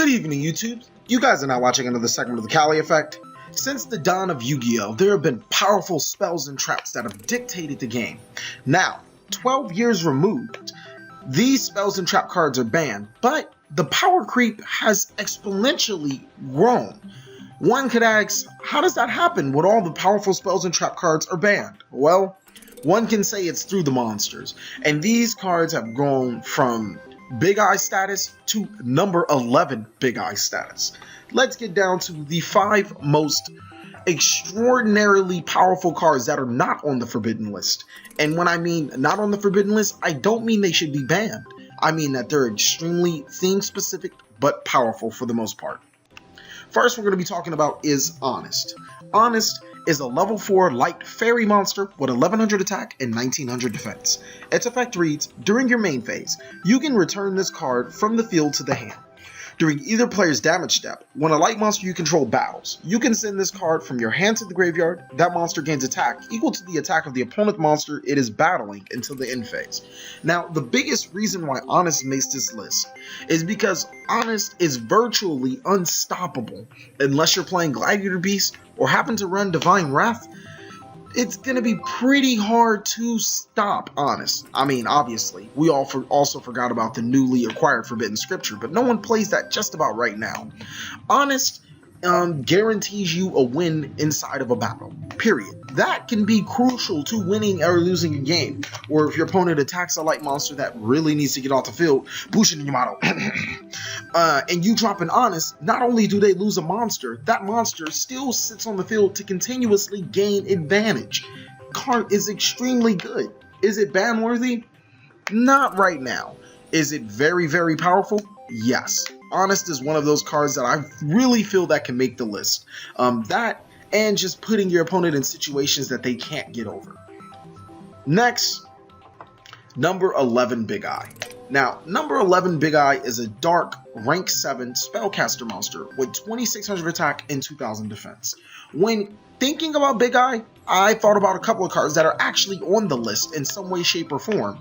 Good evening, YouTube. You guys are now watching another segment of the TheCaliEffect. Since the dawn of Yu-Gi-Oh, there have been powerful spells and traps that have dictated the game. Now, 12 years removed, these spells and trap cards are banned, but the power creep has exponentially grown. One could ask, how does that happen when all the powerful spells and trap cards are banned? Well, one can say it's through the monsters, and these cards have grown from Big Eye status to number 11 Big Eye status. Let's get down to the 5 most extraordinarily powerful cards that are not on the forbidden list. And when I mean not on the forbidden list, I don't mean they should be banned. I mean that they're extremely theme specific but powerful for the most part. First we're going to be talking about is Honest. Honest is a level 4 light fairy monster with 1100 attack and 1900 defense. Its effect reads, during your main phase, you can return this card from the field to the hand. During either player's damage step, when a light monster you control battles, you can send this card from your hand to the graveyard. That monster gains attack equal to the attack of the opponent monster it is battling until the end phase. Now, the biggest reason why Honest makes this list is because Honest is virtually unstoppable. Unless you're playing Gladiator Beast or happen to run Divine Wrath, it's going to be pretty hard to stop Honest. I mean, obviously, we also forgot about the newly acquired Forbidden Scripture, but no one plays that just about right now. Honest guarantees you a win inside of a battle, period. That can be crucial to winning or losing a game, or if your opponent attacks a light monster that really needs to get off the field, Bushin Yamato, and you drop an Honest, not only do they lose a monster, that monster still sits on the field to continuously gain advantage. Card is extremely good. Is it ban worthy? Not right now. Is it very, very powerful? Yes. Honest is one of those cards that I really feel that can make the list. That and just putting your opponent in situations that they can't get over. Next, number 11 Big Eye. Now, number 11 Big Eye is a dark rank 7 spellcaster monster with 2600 attack and 2000 defense. When thinking about Big Eye, I thought about a couple of cards that are actually on the list in some way, shape, or form,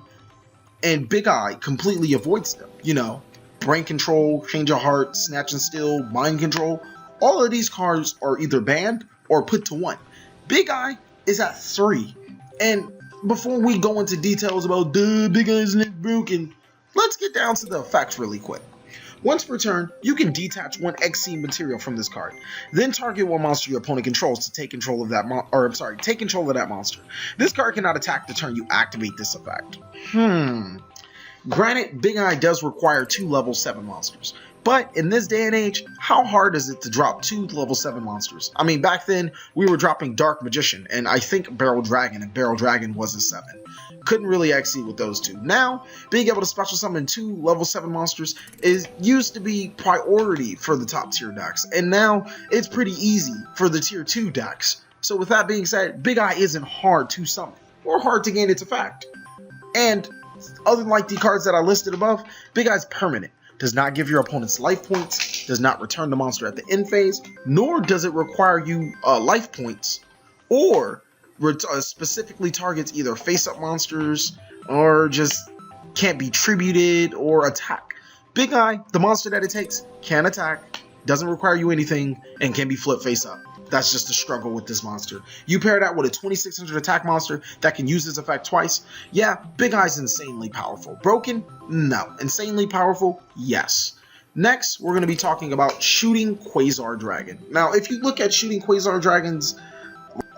and Big Eye completely avoids them. You know, Brain Control, Change of Heart, Snatch and Steal, Mind Control. All of these cards are either banned or put to 1. Big Eye is at 3. And before we go into details about Big Eye's not broken, let's get down to the effects really quick. Once per turn, you can detach 1 XC material from this card. Then target one monster your opponent controls to take control of that take control of that monster. This card cannot attack the turn you activate this effect. Granted, Big Eye does require 2 level 7 monsters, but in this day and age, how hard is it to drop 2 level 7 monsters? I mean, back then, we were dropping Dark Magician, and I think Barrel Dragon, and Barrel Dragon was a 7. Couldn't really exceed with those 2. Now, being able to special summon 2 level 7 monsters used to be priority for the top tier decks, and now it's pretty easy for the tier 2 decks. So with that being said, Big Eye isn't hard to summon, or hard to gain its effect. And other than like the cards that I listed above, Big Eye's permanent. Does not give your opponents life points, does not return the monster at the end phase, nor does it require you life points, or specifically targets either face-up monsters, or just can't be tributed or attack. Big Eye, the monster that it takes, can attack, doesn't require you anything, and can be flipped face-up. That's just the struggle with this monster. You pair that with a 2600 attack monster that can use this effect twice. Yeah, Big Eye's insanely powerful. Broken? No. Insanely powerful? Yes. Next, we're going to be talking about Shooting Quasar Dragon. Now, if you look at Shooting Quasar Dragon's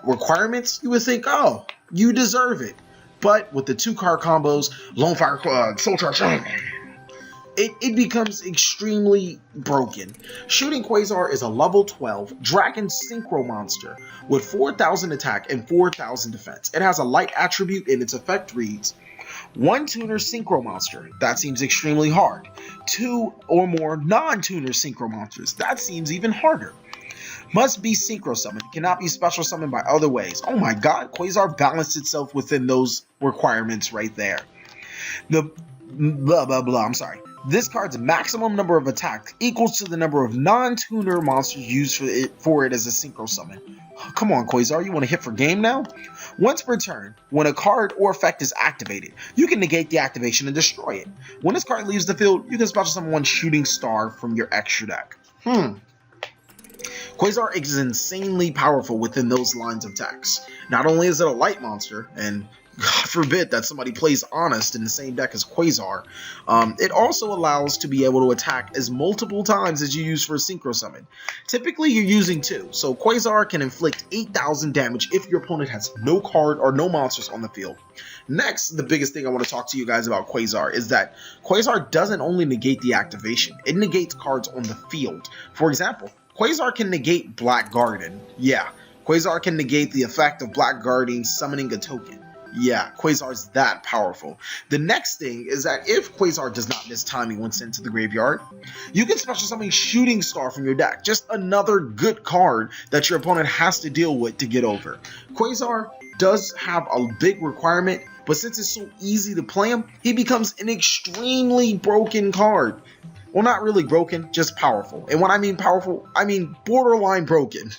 requirements, you would think, oh, you deserve it. But with the 2 card combos, Lone Fire, Soul Charge, it becomes extremely broken. Shooting Quasar is a level 12 Dragon Synchro monster with 4000 attack and 4000 defense. It has a light attribute and its effect reads, 1 tuner synchro monster, that seems extremely hard. 2 or more non-tuner synchro monsters, that seems even harder. Must be synchro summoned, cannot be special summoned by other ways. Oh my god, Quasar balanced itself within those requirements right there. The This card's maximum number of attacks equals to the number of non-tuner monsters used for it as a synchro summon. Come on, Quasar, you want to hit for game now? Once per turn, when a card or effect is activated, you can negate the activation and destroy it. When this card leaves the field, you can special summon one shooting star from your extra deck. Quasar is insanely powerful within those lines of text. Not only is it a light monster, and God forbid that somebody plays Honest in the same deck as Quasar, it also allows to be able to attack as multiple times as you use for a synchro summon. Typically you're using 2, so Quasar can inflict 8,000 damage if your opponent has no card or no monsters on the field. Next, the biggest thing I want to talk to you guys about Quasar is that Quasar doesn't only negate the activation, it negates cards on the field. For example, Quasar can negate Black Garden. Yeah, Quasar can negate the effect of Black Guarding summoning a token. Yeah, Quasar's that powerful. The next thing is that if Quasar does not miss timing when sent to the graveyard, you can special summon Shooting Star from your deck. Just another good card that your opponent has to deal with to get over. Quasar does have a big requirement, but since it's so easy to play him, he becomes an extremely broken card. Well, not really broken, just powerful. And when I mean powerful, I mean borderline broken.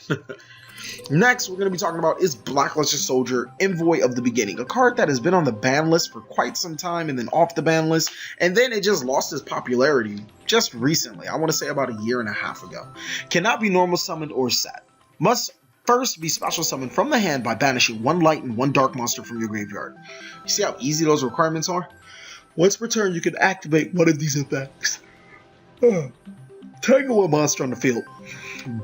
Next, we're going to be talking about is Blackluster Soldier, Envoy of the Beginning, a card that has been on the ban list for quite some time and then off the ban list, and then it just lost its popularity just recently. I want to say about a year and a half ago. Cannot be normal summoned or set. Must first be special summoned from the hand by banishing 1 light and 1 dark monster from your graveyard. You see how easy those requirements are? Once per turn, you can activate one of these effects. Tangle a monster on the field.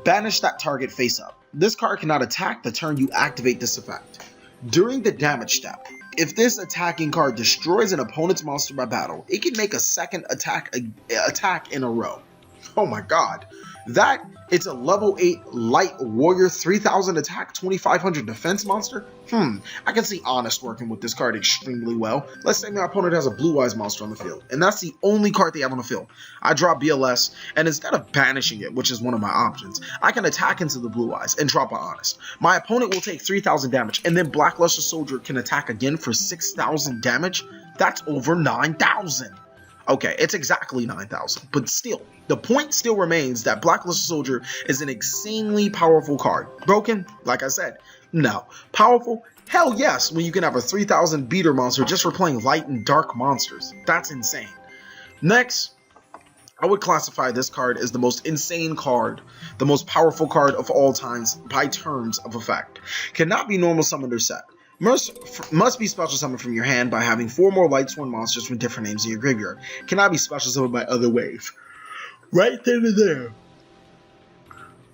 Banish that target face up. This card cannot attack the turn you activate this effect. During the damage step, if this attacking card destroys an opponent's monster by battle, it can make a second attack in a row. Oh my god. It's a level 8 light warrior 3000 attack 2500 defense monster. I can see Honest working with this card extremely well. Let's say my opponent has a Blue Eyes monster on the field, and that's the only card they have on the field. I drop BLS, and instead of banishing it, which is one of my options, I can attack into the Blue Eyes and drop an Honest. My opponent will take 3000 damage, and then Blackluster Soldier can attack again for 6000 damage. That's over 9000. Okay, it's exactly 9,000, but still, the point still remains that Blackluster Soldier is an insanely powerful card. Broken? Like I said, no. Powerful? Hell yes, when you can have a 3,000 beater monster just for playing light and dark monsters. That's insane. Next, I would classify this card as the most insane card, the most powerful card of all times by terms of effect. Cannot be normal summoned or set. Must be special summoned from your hand by having 4 more light sworn monsters from different names in your graveyard. Cannot be special summoned by other ways. Right then and there,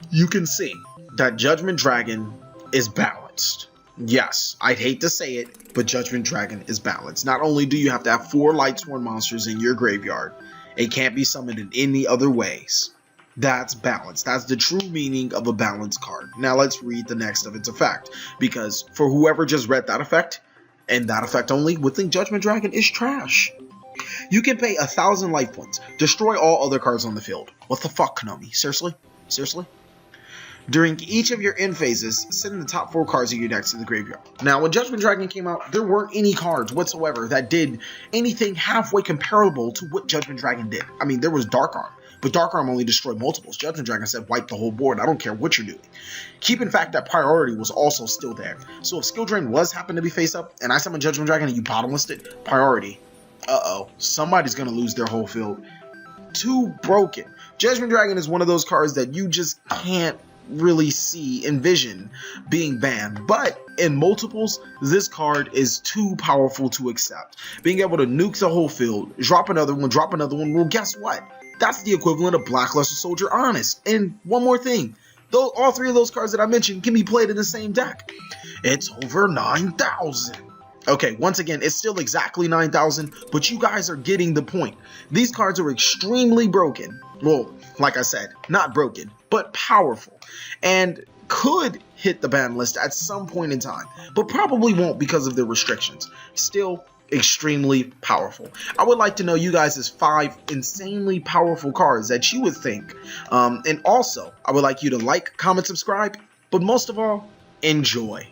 you can see that Judgment Dragon is balanced. Yes, I'd hate to say it, but Judgment Dragon is balanced. Not only do you have to have 4 light sworn monsters in your graveyard, it can't be summoned in any other ways. That's balanced. That's the true meaning of a balanced card. Now let's read the next of its effect, because for whoever just read that effect, and that effect only, would think Judgment Dragon is trash. You can pay 1,000 life points, destroy all other cards on the field. What the fuck, Konami? Seriously? Seriously? During each of your end phases, send the top 4 cards of your deck to the graveyard. Now, when Judgment Dragon came out, there weren't any cards whatsoever that did anything halfway comparable to what Judgment Dragon did. I mean, there was Dark Arm, but Dark Arm only destroyed multiples. Judgment Dragon said wipe the whole board. I don't care what you're doing. Keep in fact that priority was also still there. So if Skill Drain was happened to be face up, and I summon Judgment Dragon and you bottomless it, priority. Somebody's going to lose their whole field. Too broken. Judgment Dragon is one of those cards that you just can't really envision being banned, but in multiples, this card is too powerful to accept. Being able to nuke the whole field, drop another one, well, guess what? That's the equivalent of Blackluster Soldier Honest. And one more thing, though, all 3 of those cards that I mentioned can be played in the same deck. It's over 9,000. Okay, once again, it's still exactly 9,000, but you guys are getting the point. These cards are extremely broken. Well, like I said, not broken, but powerful, and could hit the ban list at some point in time, but probably won't because of the restrictions. Still extremely powerful. I would like to know you guys' 5 insanely powerful cards that you would think. And also, I would like you to like, comment, subscribe, but most of all, enjoy.